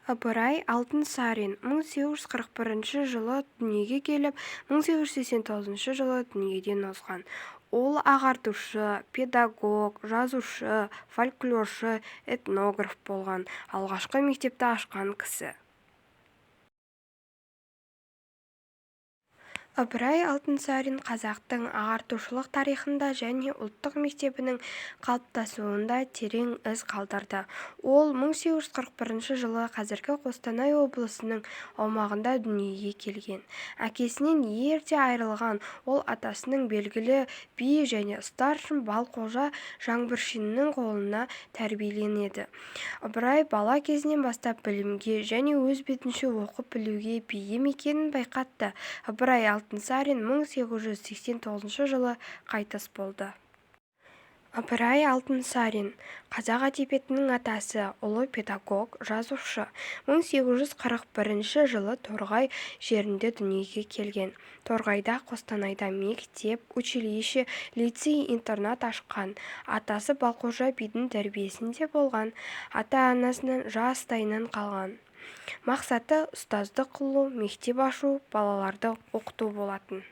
Ыбырай Алтынсарин 1841 жылы дүниеге келіп, 1889 жылы дүниеден озған. Ол ағартушы, педагог, жазушы, фольклоршы, этнограф болған. Алғашқы мектепті ашқан кісі. Ыбырай Алтынсарин қазақтың ағартушылық тарихында және ұлттық мектебінің қалыптасуында терең із қалдырды. Ол 1841 жылы қазіргі Қостанай облысының аумағында дүниеге келген. Әкесінен ерте айырылған ол атасының белгілі би және старшын Балқожа Жаңбыршиннің қолына тәрбиеленеді. Ыбырай бала кезінен бастап білімге және өз бетінше оқып білуге бейім екенін байқатты. Ыбырай Алтынсарин 1889 жылы қайтыс болды. Ыбырай Алтынсарин қазақ әдебиетінің атасы, ұлы педагог, жазушы. 1841 жылы Торғай жерінде дүниеге келген. Торғайда, Қостанайда мектеп, училище, лицей-интернат ашқан. Атасы Балқожа бидің тәрбиесінде болған. Ата-анасынан жастайынан қалған. Мақсаты ұстаздық қылу, мектеп ашу, балаларды оқыту болатын.